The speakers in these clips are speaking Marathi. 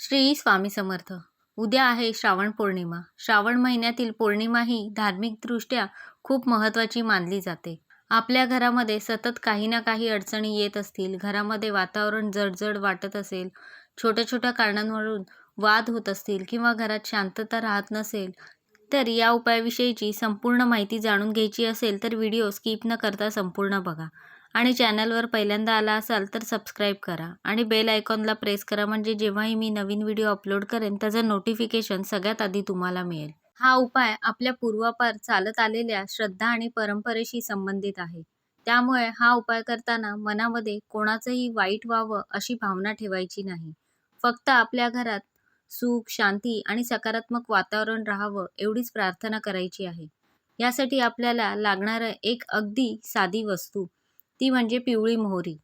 श्री स्वामी समर्थ. उद्या आहे श्रावण पौर्णिमा. श्रावण महिन्यातील पौर्णिमा ही धार्मिकदृष्ट्या खूप महत्त्वाची मानली जाते. आपल्या घरामध्ये सतत काही ना काही अडचणी येत असतील, घरामध्ये वातावरण जड वाटत असेल, छोट्या-छोट्या कारणांवरून वाद होत असतील किंवा घरात शांतता राहत नसेल, तर या उपायाविषयीची संपूर्ण माहिती जाणून घ्यायची असेल तर व्हिडिओ स्किप न करता संपूर्ण बघा. आणि चॅनलवर पहिल्यांदा आला असाल तर सबस्क्राईब करा आणि बेल आयकॉनला प्रेस करा, म्हणजे जेव्हाही मी नवीन व्हिडिओ अपलोड करेन त्याचं नोटिफिकेशन सगळ्यात आधी तुम्हाला मिळेल. हा उपाय आपल्या पूर्वापार चालत आलेल्या श्रद्धा आणि परंपरेशी संबंधित आहे. त्यामुळे हा उपाय करताना मनामध्ये कोणाचंही वाईट व्हावं अशी भावना ठेवायची नाही. फक्त आपल्या घरात सुख, शांती आणि सकारात्मक वातावरण राहावं एवढीच प्रार्थना करायची आहे. यासाठी आपल्याला लागणारं एक अगदी साधी वस्तू, ती म्हणजे पिवळी मोहरी.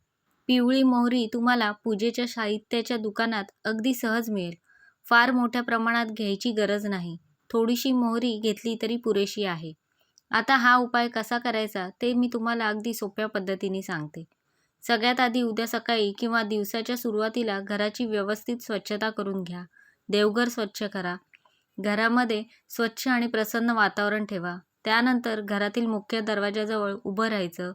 पिवळी मोहरी तुम्हाला पूजेच्या साहित्याच्या दुकानात अगदी सहज मिळेल. फार मोठ्या प्रमाणात घ्यायची गरज नाही. थोडीशी मोहरी घेतली तरी पुरेशी आहे. आता हा उपाय कसा करायचा ते मी तुम्हाला अगदी सोप्या पद्धतीने सांगते. सगळ्यात आधी उद्या सकाळी किंवा दिवसाच्या सुरुवातीला घराची व्यवस्थित स्वच्छता करून घ्या. देवघर स्वच्छ करा. घरामध्ये स्वच्छ आणि प्रसन्न वातावरण ठेवा. त्यानंतर घरातील मुख्य दरवाजाजवळ उभं राहायचं.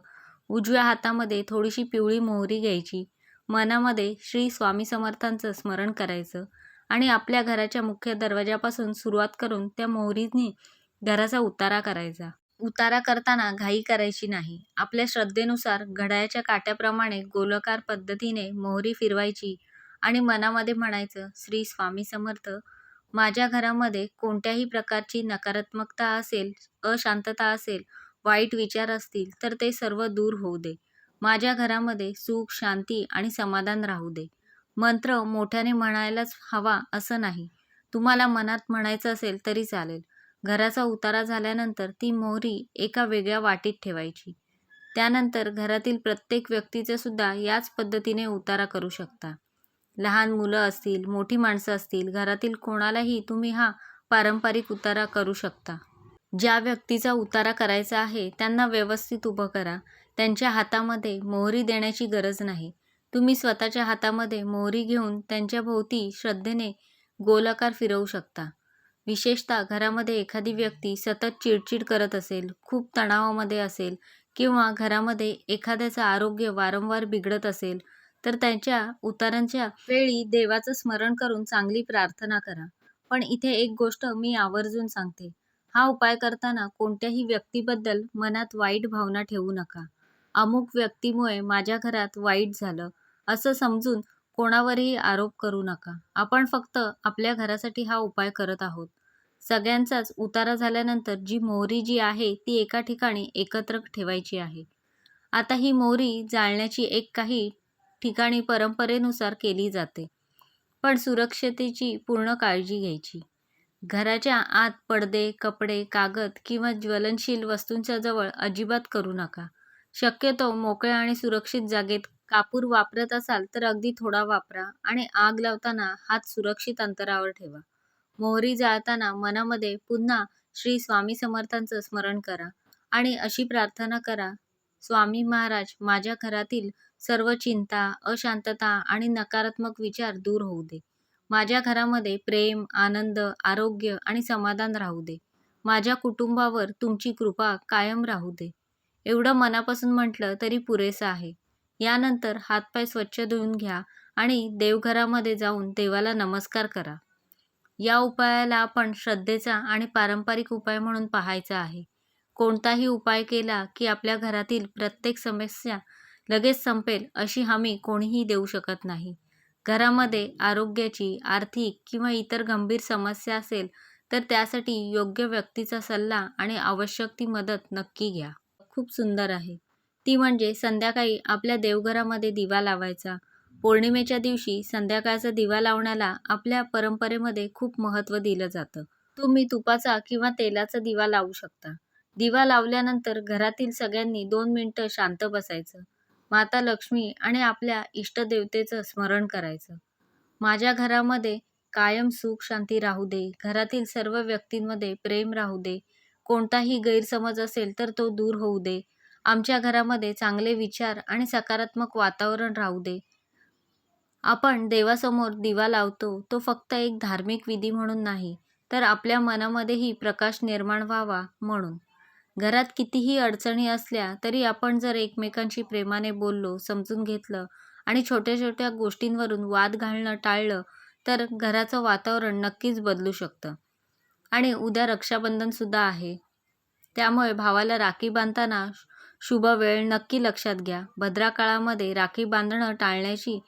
उजव्या हातामध्ये थोडीशी पिवळी मोहरी घ्यायची. मनामध्ये श्री स्वामी समर्थांचं स्मरण करायचं आणि आपल्या घराच्या मुख्य दरवाजापासून सुरुवात करून त्या मोहरीने घराचा उतारा करायचा. उतारा करताना घाई करायची नाही. आपल्या श्रद्धेनुसार घड्याळाच्या काट्याप्रमाणे गोलाकार पद्धतीने मोहरी फिरवायची आणि मनामध्ये म्हणायचं, श्री स्वामी समर्थ, माझ्या घरामध्ये कोणत्याही प्रकारची नकारात्मकता असेल, अशांतता असेल, वाईट विचार असतील तर ते सर्व दूर होऊ दे. माझ्या घरामध्ये सुख, शांती आणि समाधान राहू दे. मंत्र मोठ्याने म्हणायलाच हवा असं नाही. तुम्हाला मनात म्हणायचं असेल तरी चालेल. घराचा उतारा झाल्यानंतर ती मोहरी एका वेगळ्या वाटीत ठेवायची. त्यानंतर घरातील प्रत्येक व्यक्तीचा सुद्धा याच पद्धतीने उतारा करू शकता. लहान मुलं असतील, मोठी माणसं असतील, घरातील कोणालाही तुम्ही हा पारंपरिक उतारा करू शकता. ज्या व्यक्तीचा उतारा करायचा आहे त्यांना व्यवस्थित उभं करा. त्यांच्या हातामध्ये मोहरी देण्याची गरज नाही. तुम्ही स्वतःच्या हातामध्ये मोहरी घेऊन त्यांच्या भोवती श्रद्धेने गोलाकार फिरवू शकता. विशेषतः घरामध्ये एखादी व्यक्ती सतत चिडचिड करत असेल, खूप तणावामध्ये असेल किंवा घरामध्ये एखाद्याचं आरोग्य वारंवार बिघडत असेल, तर त्यांच्या उतारांच्या वेळी देवाचं स्मरण करून चांगली प्रार्थना करा. पण इथे एक गोष्ट मी आवर्जून सांगते. हा उपाय करताना कोणत्याही व्यक्तीबद्दल मनात वाईट भावना ठेवू नका. अमुक व्यक्तीमुळे माझ्या घरात वाईट झालं असं समजून कोणावरही आरोप करू नका. आपण फक्त आपल्या घरासाठी हा उपाय करत आहोत. सगळ्यांचाच उतारा झाल्यानंतर जी मोहरी जी आहे ती एका ठिकाणी एकत्र ठेवायची आहे. आता ही मोहरी जाळण्याची एक काही ठिकाणी परंपरेनुसार केली जाते. पण सुरक्षतेची पूर्ण काळजी घ्यायची. घराच्या आत पडदे, कपडे, कागद किंवा ज्वलनशील वस्तूंच्या जवळ अजिबात करू नका. शक्यतो मोकळ्या आणि सुरक्षित जागेत. कापूर वापरत असाल तर अगदी थोडा वापरा आणि आग लावताना हात सुरक्षित अंतरावर ठेवा. मोहरी जाळताना मनामध्ये पुन्हा श्री स्वामी समर्थांचं स्मरण करा आणि अशी प्रार्थना करा, स्वामी महाराज, माझ्या घरातील सर्व चिंता, अशांतता आणि नकारात्मक विचार दूर होऊ दे. माझ्या घरामध्ये प्रेम, आनंद, आरोग्य आणि समाधान राहू दे. माझ्या कुटुंबावर तुमची कृपा कायम राहू दे. एवढं मनापासून म्हटलं तरी पुरेसं आहे. यानंतर हातपाय स्वच्छ धुवून घ्या आणि देवघरामध्ये जाऊन देवाला नमस्कार करा. या उपायाला आपण श्रद्धेचा आणि पारंपरिक उपाय म्हणून पाहायचा आहे. कोणताही उपाय केला की आपल्या घरातील प्रत्येक समस्या लगेच संपेल अशी हमी कोणीही देऊ शकत नाही. घरामध्ये आरोग्याची, आर्थिक किंवा इतर गंभीर समस्या असेल तर त्यासाठी योग्य व्यक्तीचा सल्ला आणि आवश्यक ती मदत नक्की घ्या. खूप सुंदर आहे. ती म्हणजे संध्याकाळी आपल्या देवघरामध्ये दिवा लावायचा. पौर्णिमेच्या दिवशी संध्याकाळचा दिवा लावण्याला आपल्या परंपरेमध्ये खूप महत्त्व दिलं जातं. तुम्ही तुपाचा किंवा तेलाचा दिवा लावू शकता. दिवा लावल्यानंतर घरातील सगळ्यांनी 2 मिनिटं शांत बसायचं. माता लक्ष्मी आणि आपल्या इष्टदेवतेचं स्मरण करायचं. माझ्या घरामध्ये कायम सुख शांती राहू दे. घरातील सर्व व्यक्तींमध्ये प्रेम राहू दे. कोणताही गैरसमज असेल तर तो दूर होऊ दे. आमच्या घरामध्ये चांगले विचार आणि सकारात्मक वातावरण राहू दे. आपण देवासमोर दिवा लावतो तो फक्त एक धार्मिक विधी म्हणून नाही, तर आपल्या मनामध्येही प्रकाश निर्माण व्हावा म्हणून. घरात कितीही अडचणी असल्या तरी आपण जर एकमेकांशी प्रेमाने बोललो, समजून घेतलं आणि छोट्या-छोट्या गोष्टींवरून वाद घालणं टाळलं, तर घराचं वातावरण नक्कीच बदलू शकतं. आणि उद्या रक्षाबंधनसुद्धा आहे. त्यामुळे भावाला राखी बांधताना शुभ वेळ नक्की लक्षात घ्या. भद्रा काळामध्ये राखी बांधणं टाळण्याची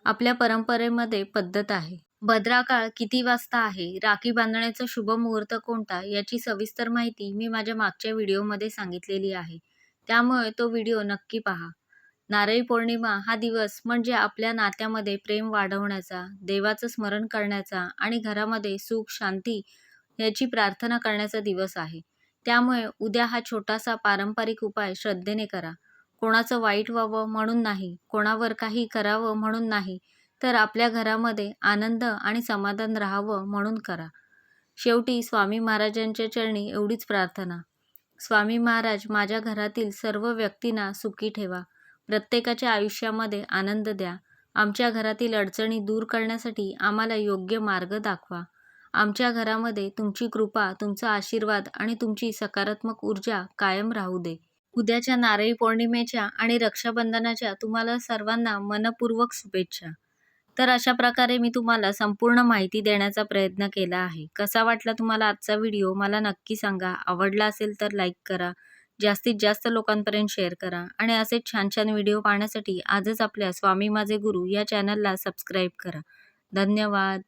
आपल्या परंपरेमध्ये पद्धत आहे. भद्रा काळ किती वाजता आहे, राखी बांधण्याचा शुभ मुहूर्त कोणता याची सविस्तर माहिती मी माझ्या मागच्या व्हिडिओमध्ये सांगितलेली आहे. त्यामुळे तो व्हिडिओ नक्की पहा. नारळी पौर्णिमा हा दिवस म्हणजे आपल्या नात्यामध्ये प्रेम वाढवण्याचा, देवाचं स्मरण करण्याचा आणि घरामध्ये सुख, शांती याची प्रार्थना करण्याचा दिवस आहे. त्यामुळे उद्या हा छोटासा पारंपरिक उपाय श्रद्धेने करा. कोणाचं वाईट व्हावं म्हणून नाही, कोणावर काही करावं म्हणून नाही, तर आपल्या घरामध्ये आनंद आणि समाधान राहावं म्हणून करा. शेवटी स्वामी महाराजांच्या चरणी एवढीच प्रार्थना. स्वामी महाराज, माझ्या घरातील सर्व व्यक्तींना सुखी ठेवा. प्रत्येकाच्या आयुष्यामध्ये आनंद द्या. आमच्या घरातील अडचणी दूर करण्यासाठी आम्हाला योग्य मार्ग दाखवा. आमच्या घरामध्ये तुमची कृपा, तुमचा आशीर्वाद आणि तुमची सकारात्मक ऊर्जा कायम राहू दे. उद्याच्या नारळी पौर्णिमेच्या आणि रक्षाबंधनाच्या तुम्हाला सर्वांना मनःपूर्वक शुभेच्छा. तर अशा प्रकारे मी तुम्हाला संपूर्ण माहिती देण्याचा प्रयत्न केला आहे. कसा वाटला तुम्हाला आजचा व्हिडिओ मला नक्की सांगा. आवडला असेल तर लाईक करा. जास्तीत जास्त लोकांपर्यंत शेअर करा आणि असेच छान छान व्हिडिओ पाहण्यासाठी आजच आपल्या स्वामी माझे गुरु या चॅनलला सबस्क्राईब करा. धन्यवाद.